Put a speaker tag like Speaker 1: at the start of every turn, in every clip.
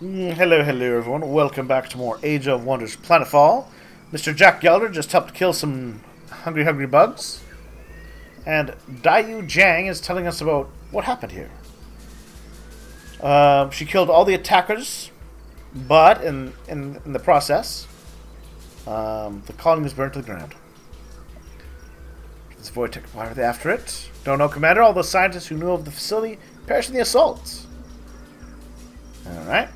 Speaker 1: Hello, everyone. Welcome back to more Age of Wonders Planetfall. Mr. Jack Gelder just helped kill some hungry bugs. And Dayu Jiang is telling us about what happened here. She killed all the attackers, but in the process, the colony was burned to the ground. This void tech, why are they after it? Don't know, Commander. All the scientists who knew of the facility perished in the assaults. Alright.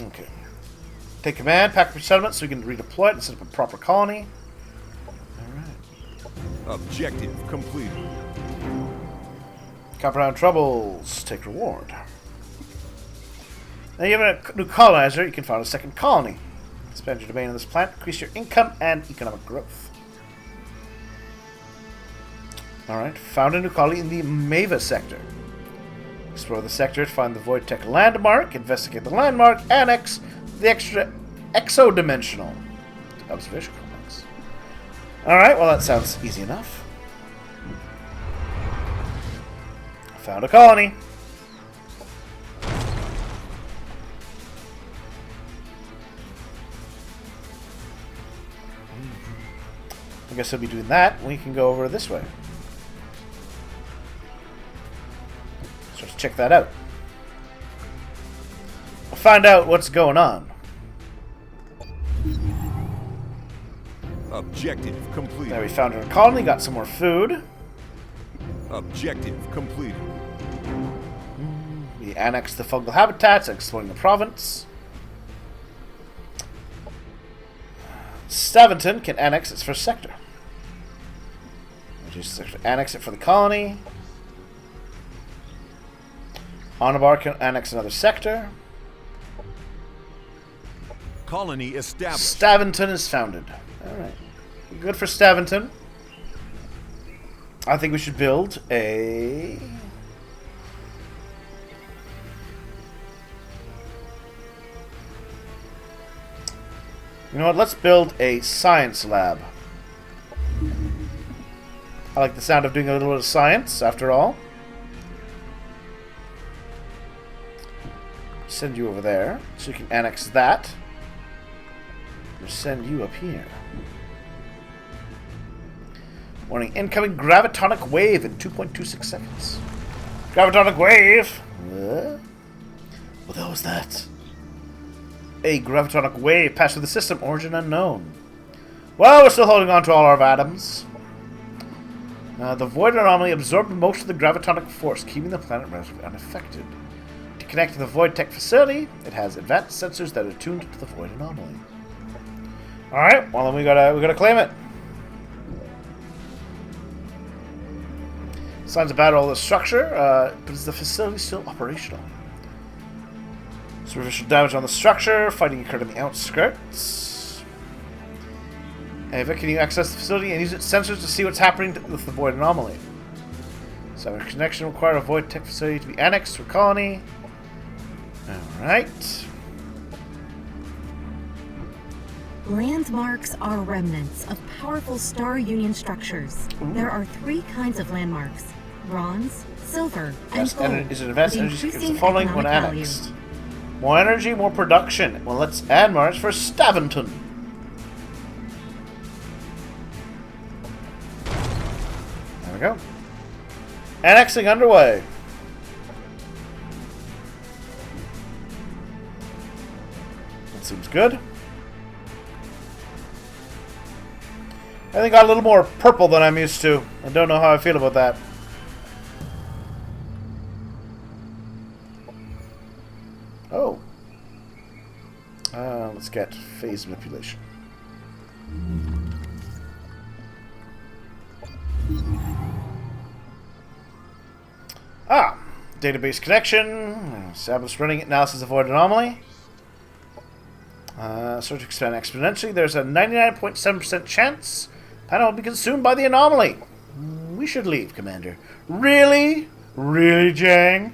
Speaker 1: Okay. Take command, pack up your settlement so we can redeploy it and set up a proper colony.
Speaker 2: Alright. Objective completed.
Speaker 1: Compound troubles. Take reward. Now you have a new colonizer, you can found a second colony. Expand your domain on this planet, increase your income and economic growth. Alright, found a new colony in the Mava sector. Explore the sector to find the Void Tech landmark, investigate the landmark, annex the exo-dimensional observation complex. Alright, well that sounds easy enough. Found a colony. I guess I'll be doing that. We can go over this way. So let's check that out. We'll find out what's going on.
Speaker 2: Objective completed.
Speaker 1: There we found our colony, got some more food.
Speaker 2: Objective completed.
Speaker 1: We annexed the fungal habitats, exploring the province. Staventon can annex its first sector. Just annex it for the colony. Onabar can annex another sector.
Speaker 2: Colony established.
Speaker 1: Staventon is founded. Alright. Good for Staventon. I think we should build a... You know what? Let's build a science lab. I like the sound of doing a little bit of science, after all. Send you over there, so you can annex that. We'll send you up here. Warning, incoming gravitonic wave in 2.26 seconds. Gravitonic wave! What the hell was that? A gravitonic wave passed through the system, origin unknown. Well, we're still holding on to all our atoms. The void anomaly absorbed most of the gravitonic force, keeping the planet relatively unaffected. To connect to the void tech facility, it has advanced sensors that are tuned to the void anomaly. Alright, well then we gotta claim it. Signs of battle of the structure, but is the facility still operational? Superficial damage on the structure, fighting occurred on the outskirts. Ava, can you access the facility and use its sensors to see what's happening with the void anomaly? So, a connection required a void tech facility to be annexed to a colony. Alright.
Speaker 3: Landmarks are remnants of powerful Star Union structures.
Speaker 1: Ooh.
Speaker 3: There are 3 kinds of landmarks: bronze, silver, and gold.
Speaker 1: And is it advanced
Speaker 3: with
Speaker 1: energy? It's the
Speaker 3: increasing
Speaker 1: following when
Speaker 3: economic
Speaker 1: annexed.
Speaker 3: value.
Speaker 1: More energy, more production. Well, let's add Mars for Staventon. There we go. Annexing underway. That seems good. I think got a little more purple than I'm used to. I don't know how I feel about that. Oh. Let's get phase manipulation. Database connection. Establish running analysis of void anomaly. Search expand exponentially. There's a 99.7% chance panel will be consumed by the anomaly. We should leave, Commander. Really? Really, Jiang?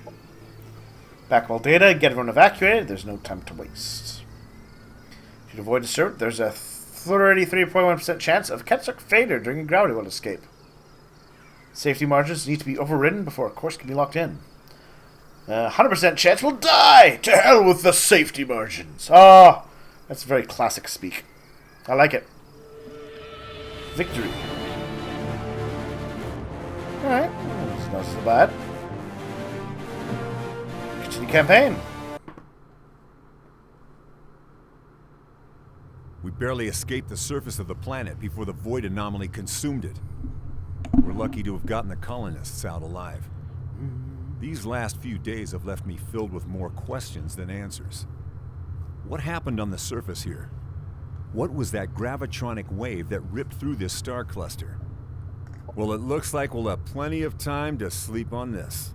Speaker 1: Back all data, get everyone evacuated. There's no time to waste. To avoid disturbance, there's a 33.1% chance of catastrophic failure during a gravity well escape. Safety margins need to be overridden before a course can be locked in. 100% chance we'll die! To hell with the safety margins! Ah, that's very classic speak. I like it. Victory. Alright, it's not so bad. Continue campaign.
Speaker 2: We barely escaped the surface of the planet before the void anomaly consumed it. We're lucky to have gotten the colonists out alive. These last few days have left me filled with more questions than answers. What happened on the surface here? What was that gravitronic wave that ripped through this star cluster? Well, it looks like we'll have plenty of time to sleep on this.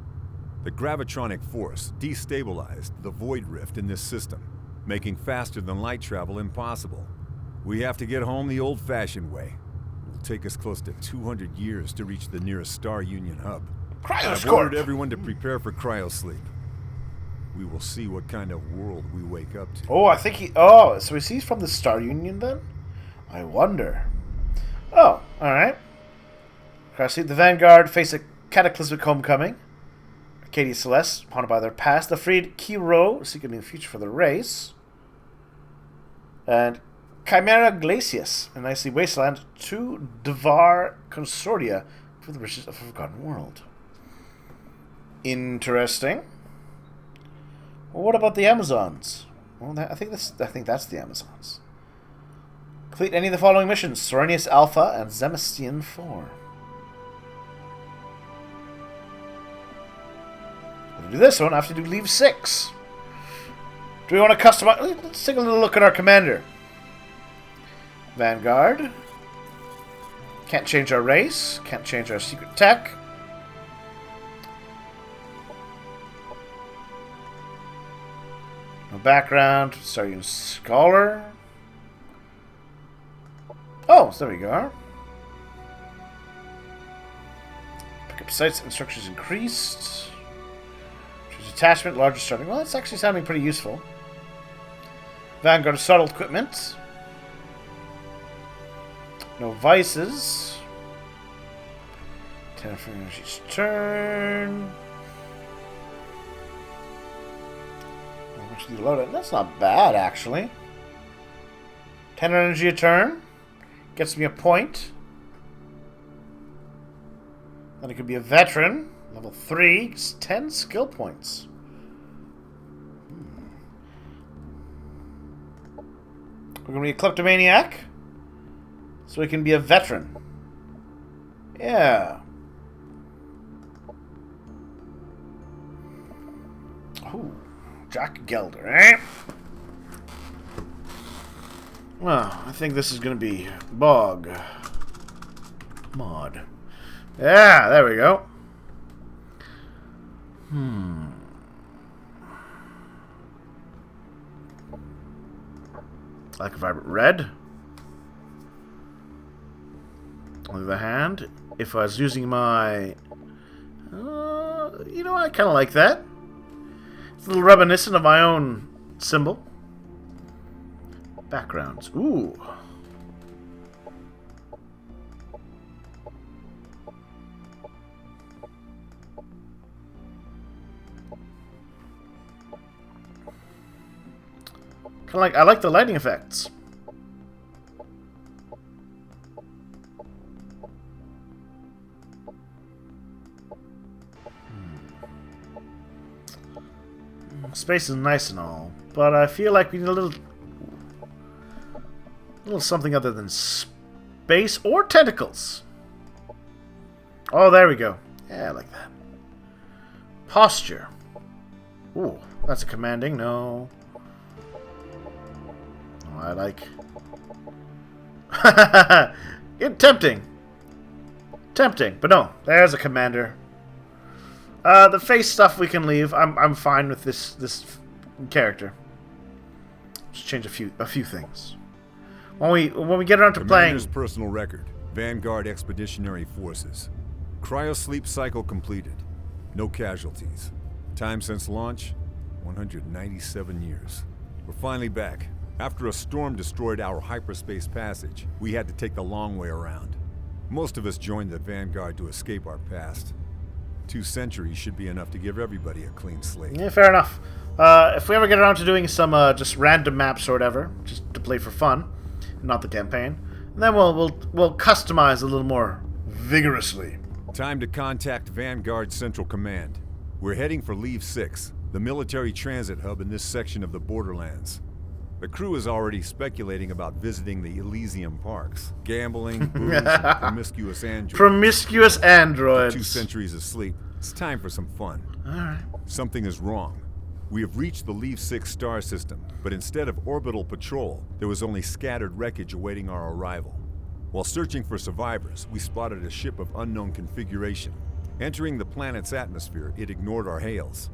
Speaker 2: The gravitronic force destabilized the void rift in this system, making faster than light travel impossible. We have to get home the old-fashioned way. It'll take us close to 200 years to reach the nearest Star Union hub. I've ordered everyone to prepare for cryosleep. We will see what kind of world we wake up to.
Speaker 1: Oh, I think he... Oh, so he's from the Star Union then? I wonder. Oh, alright. Cryosleep, the Vanguard face a cataclysmic homecoming. Arcadia Celeste, haunted by their past. The freed Kiro, seeking a new future for the race. And Chimera Glacius, an icy wasteland. 2 Devar Consortia for the riches of a forgotten world. Interesting. Well, what about the Amazons? Well, I think that's the Amazons. Complete any of the following missions: Serenius Alpha and Zemistian 4. To do this one, I have to do Leave 6. Do we want to customize? Let's take a little look at our commander. Vanguard. Can't change our race. Can't change our secret tech. No background. Starting Scholar. Oh, so there we go. Pick up sites. Instructions increased. Attachment, larger starting. Well, that's actually sounding pretty useful. Vanguard subtle equipment. No vices. 10 for each turn. How much do you load it? That's not bad, actually. 10 energy a turn. Gets me a point. Then it could be a veteran. Level 3, 10 skill points. We're going to be a kleptomaniac. So we can be a veteran. Yeah. Ooh, Jack Gelder, eh? Well, I think this is going to be BogMod. Yeah, there we go. I like a vibrant red. On the other hand, if I was using my... you know, I kind of like that. It's a little reminiscent of my own symbol. Backgrounds. Ooh. I like the lighting effects. Space is nice and all, but I feel like we need a little something other than space or tentacles. Oh, there we go. Yeah, I like that. Posture. Ooh, that's a commanding. No. I like... tempting. Tempting, but no. There's a commander. The face stuff we can leave. I'm fine with this character. Just change a few things. When we get around to playing...
Speaker 2: Commander's personal record. Vanguard Expeditionary Forces. Cryosleep cycle completed. No casualties. Time since launch, 197 years. We're finally back. After a storm destroyed our hyperspace passage, we had to take the long way around. Most of us joined the Vanguard to escape our past. 2 centuries should be enough to give everybody a clean slate.
Speaker 1: Yeah, fair enough. If we ever get around to doing some just random maps or whatever, just to play for fun, not the campaign, then we'll customize a little more vigorously.
Speaker 2: Time to contact Vanguard Central Command. We're heading for Leave 6, the military transit hub in this section of the Borderlands. The crew is already speculating about visiting the Elysium parks, gambling, booze, and promiscuous androids.
Speaker 1: Promiscuous androids.
Speaker 2: 2 centuries asleep. It's time for some fun.
Speaker 1: Alright.
Speaker 2: Something is wrong. We have reached the Leave 6 star system, but instead of orbital patrol, there was only scattered wreckage awaiting our arrival. While searching for survivors, we spotted a ship of unknown configuration. Entering the planet's atmosphere, it ignored our hails.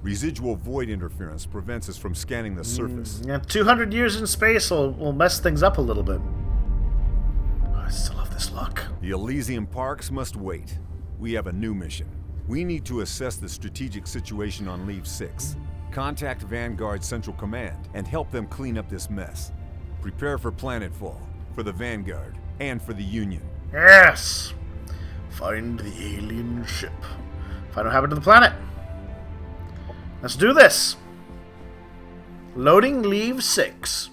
Speaker 2: Residual void interference prevents us from scanning the surface.
Speaker 1: Yeah, 200 years in space will mess things up a little bit. Oh, I still love this look.
Speaker 2: The Elysium parks must wait. We have a new mission. We need to assess the strategic situation on Leave 6. Contact Vanguard Central Command and help them clean up this mess. Prepare for Planetfall, for the Vanguard, and for the Union.
Speaker 1: Yes! Find the alien ship. Find what happened to the planet. Let's do this. Loading Leave 6.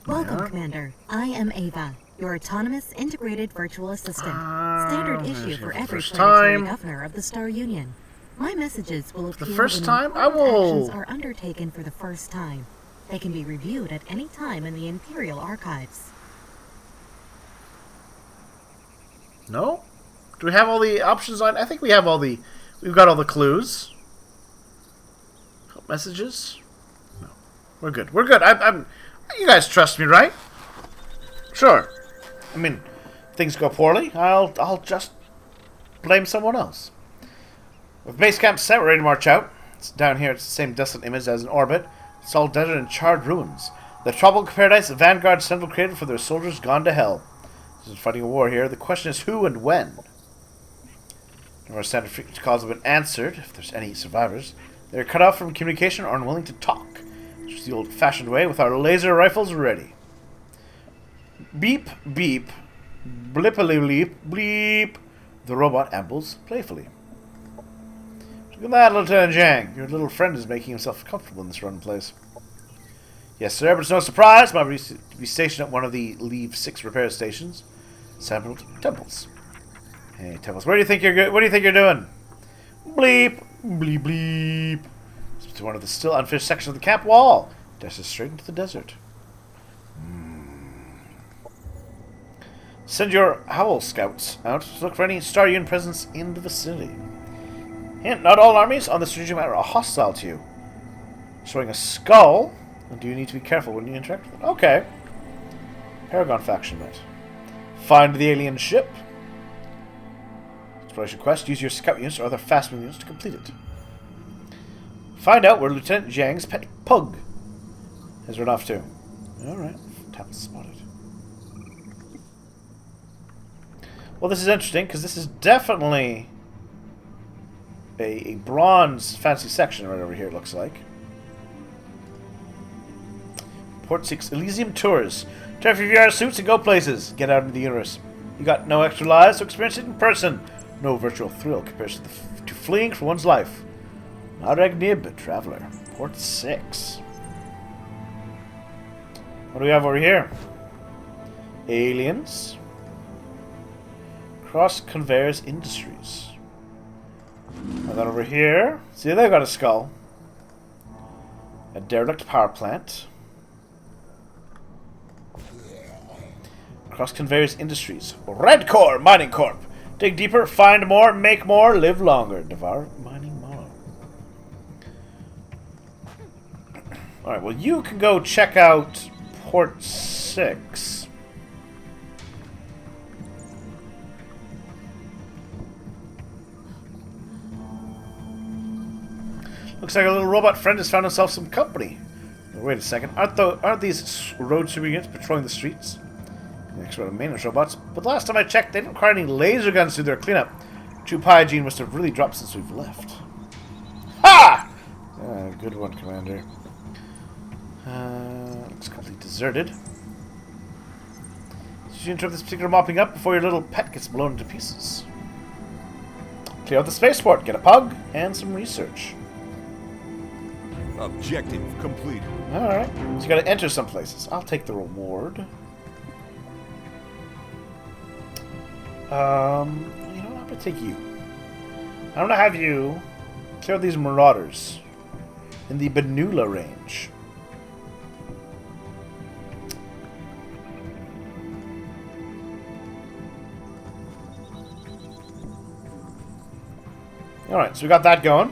Speaker 3: Welcome, Commander. I am Ava, your autonomous integrated virtual assistant. Standard issue for every planetary governor of the Star Union. My messages will appear when important actions are undertaken for the first time. They can be reviewed at any time in the Imperial Archives.
Speaker 1: No? Do we have all the options on? I think we have all the... We've got all the clues. Messages? No. We're good. We're good. I'm you guys trust me, right? Sure. I mean, if things go poorly, I'll just blame someone else. With base camp set, we're ready to march out. It's down here, it's the same desolate image as in orbit. It's all desert and charred ruins. The tropical paradise the Vanguard Central created for their soldiers gone to hell. This is fighting a war here. The question is who and when. Our standard frequency calls have been answered, if there's any survivors. They're cut off from communication or unwilling to talk. It's just the old-fashioned way with our laser rifles ready. Beep, beep, blippily bleep, bleep. The robot ambles playfully. Look at that, Lieutenant Zhang. Your little friend is making himself comfortable in this run place. Yes, sir, but it's no surprise. Might be stationed at one of the Leave 6 repair stations. Sampled Temples. Hey, Temples, where do you think you're good? What do you think you're doing? Bleep, bleep, bleep. It's to one of the still unfinished sections of the camp wall. Dashes straight into the desert. Send your Howl Scouts out to look for any Star Union presence in the vicinity. Hint, not all armies on the strategic matter are hostile to you. Showing a skull. Do you need to be careful when you interact with it? Okay. Paragon faction met. Find the alien ship. Exploration quest. Use your scout units or other fast moving units to complete it. Find out where Lieutenant Zhang's pet pug has run off to. Alright. Tap spotted. Well, this is interesting because this is definitely a bronze fancy section right over here, it looks like. Port 6 Elysium Tours. Try for VR suits and go places. Get out into the universe. You got no extra lives, so experience it in person. No virtual thrill compared to fleeing for one's life. Nareg Nib, Traveler. Port 6. What do we have over here? Aliens. Cross Conveyors Industries. And then over here, see, they've got a skull. A derelict power plant. Cross Conveyors Industries. Red Core Mining Corp. Dig deeper, find more, make more, live longer. Devour Mining Morrow. Alright, well, you can go check out Port 6. Looks like a little robot friend has found himself some company. Wait a second, aren't these road super units patrolling the streets? The expert on maintenance robots, but last time I checked, they didn't require any laser guns to do their cleanup. Troop hygiene must have really dropped since we've left. Ha! Good one, Commander. Looks completely deserted. Should you interrupt this particular mopping up before your little pet gets blown into pieces? Clear out the spaceport, get a pug, and some research.
Speaker 2: Objective completed.
Speaker 1: Alright, so you gotta enter some places. I'll take the reward. You know what? I'm gonna take you. I'm gonna have you clear these marauders in the Benula range. Alright, so we got that going.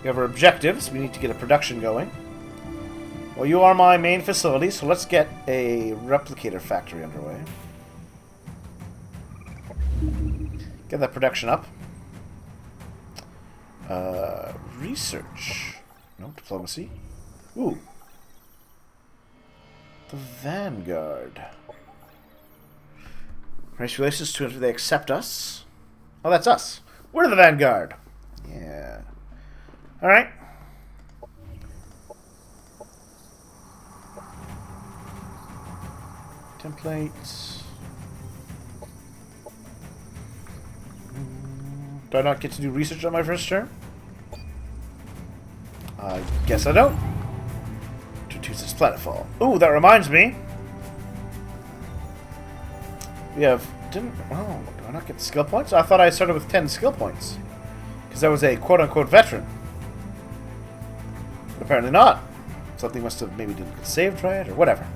Speaker 1: We have our objectives. We need to get a production going. Well, you are my main facility, so let's get a replicator factory underway. Get that production up. Research. No, diplomacy. Ooh. The Vanguard. Race relations to if they accept us. Oh, that's us. We're the Vanguard. Yeah. Alright. Templates. Do I not get to do research on my first turn? I guess I don't. Introduces Planetfall. Ooh, that reminds me. We have... Oh, do I not get skill points? I thought I started with 10 skill points. Because I was a quote-unquote veteran. But apparently not. Something must have maybe didn't get saved right, or whatever.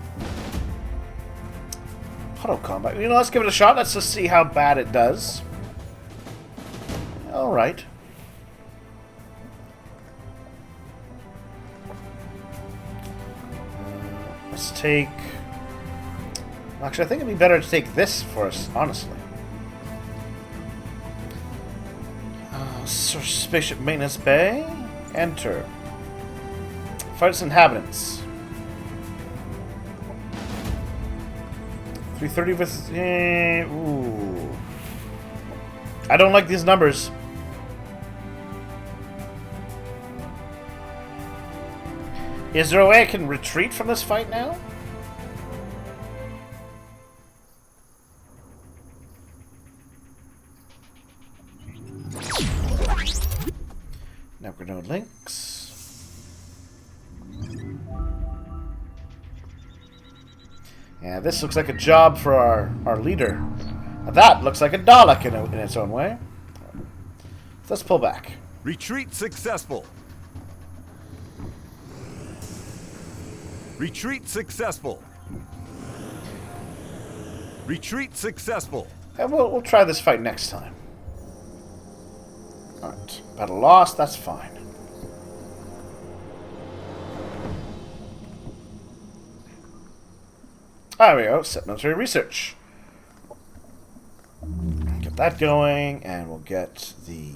Speaker 1: Auto combat. You know, let's give it a shot. Let's just see how bad it does. Alright. Let's take... Actually, I think it'd be better to take this for us, honestly. Spaceship maintenance bay. Enter. Fight its inhabitants. 330 with... ooh. I don't like these numbers. Is there a way I can retreat from this fight now? Network node links. Yeah, this looks like a job for our leader. Now that looks like a Dalek in its own way. Let's pull back.
Speaker 2: Retreat successful. Retreat successful. Retreat successful.
Speaker 1: And we'll try this fight next time. Alright. Battle lost, that's fine. There we go. Set military research. Get that going, and we'll get the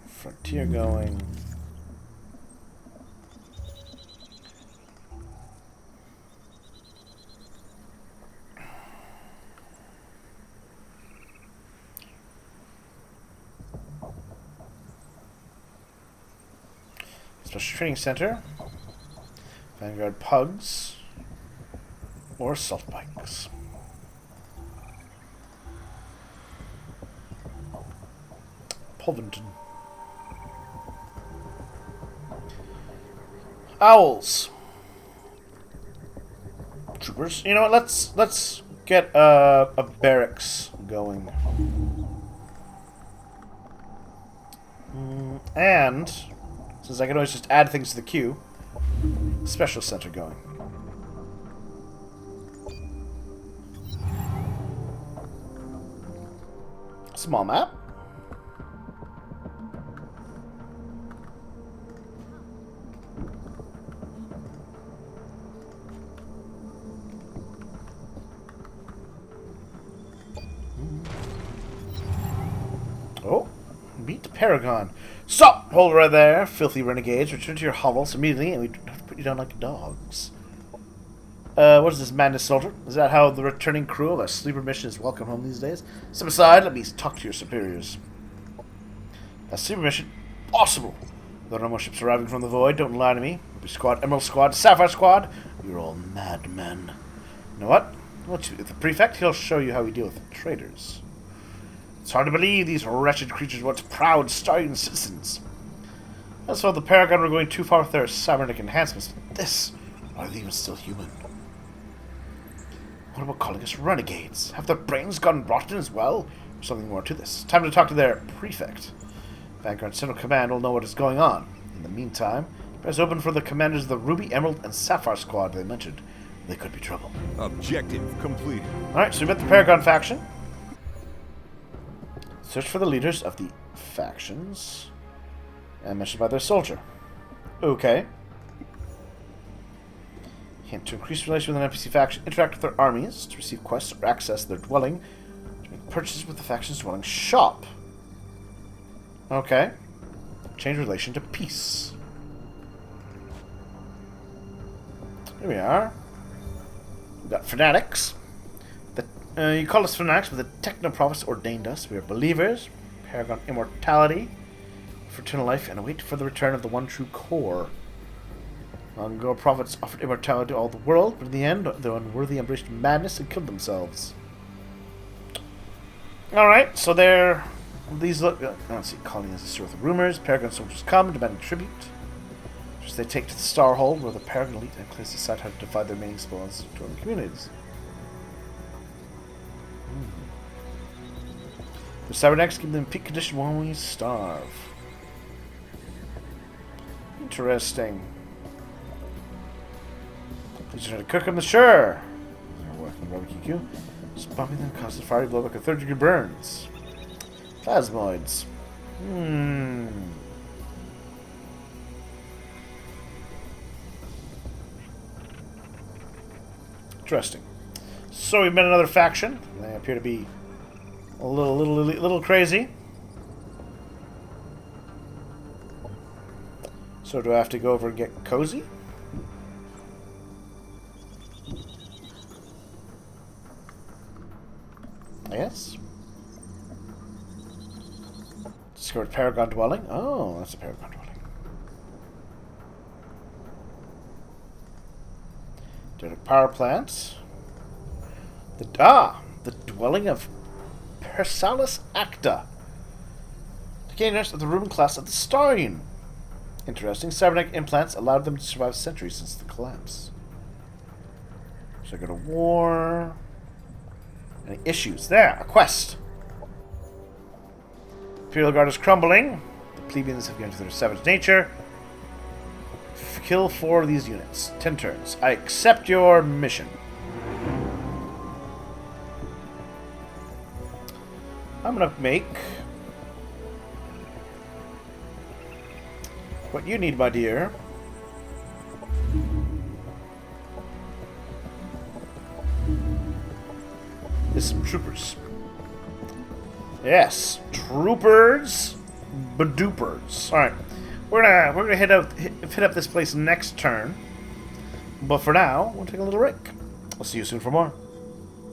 Speaker 1: frontier going. Special Training Center, Vanguard Pugs, or Assault Bikes. Pulvington. Owls. Troopers. You know what? Let's get a barracks going. And since I can always just add things to the queue, special center going. Small map. Oh, meet Paragon. Stop! Hold right there, filthy renegades. Return to your hovels immediately, and we have to put you down like dogs. What is this madness, soldier? Is that how the returning crew of a sleeper mission is welcome home these days? Step aside, let me talk to your superiors. A sleeper mission? Possible! There are no more ships arriving from the void. Don't lie to me. Ruby Squad, Emerald Squad, Sapphire Squad. You're all madmen. You know what? With the prefect, he'll show you how we deal with traitors. It's hard to believe these wretched creatures were once proud Starian citizens. As for the Paragon, we're going too far with their cybernetic enhancements. This, are they even still human? What about calling us renegades? Have their brains gone rotten as well? There's something more to this. Time to talk to their prefect. Vanguard Central Command will know what is going on. In the meantime, press open for the commanders of the Ruby, Emerald, and Sapphire Squad they mentioned. They could be trouble.
Speaker 2: Objective completed.
Speaker 1: Alright, so we met the Paragon faction. Search for the leaders of the factions. And mentioned by their soldier. Okay. Hint: to increase relation with an NPC faction, interact with their armies to receive quests or access their dwelling, to make purchases with the faction's dwelling shop. Okay. Change relation to peace. Here we are. We've got fanatics. You call us fanatics, but the techno-prophets ordained us. We are believers, Paragon immortality, fraternal life, and await for the return of the one true core. Long-ago prophets offered immortality to all the world, but in the end, the unworthy embraced madness and killed themselves. Alright, so these look... let's see, calling as a source of rumors. Paragon soldiers come, demanding tribute. Which they take to the Starhold, where the Paragon elite and clans decide how to divide their remaining spawns to other communities. The cybernetics keep them in peak condition while we starve. Interesting. Please try to cook them, sure. They're working barbecue. Just bumping them causes fiery blowback of 3rd-degree burns. Plasmoids. Interesting. So we've met another faction. They appear to be a little crazy. So do I have to go over and get cozy? Yes. Discovered Paragon dwelling. Oh, that's a Paragon dwelling. Derelict power plants. The dwelling of Persalis Acta. Decaying of the Roman class of the Starian. Interesting. Cybernetic implants allowed them to survive centuries since the collapse. So I go to war. Any issues? There, a quest. Imperial Guard is crumbling. The plebeians have gone to their savage nature. Kill 4 of these units. 10 turns. I accept your mission. I'm gonna make what you need, my dear. Is some troopers. Yes, troopers, badoopers. All right, we're gonna hit up this place next turn. But for now, we'll take a little break. I'll see you soon for more.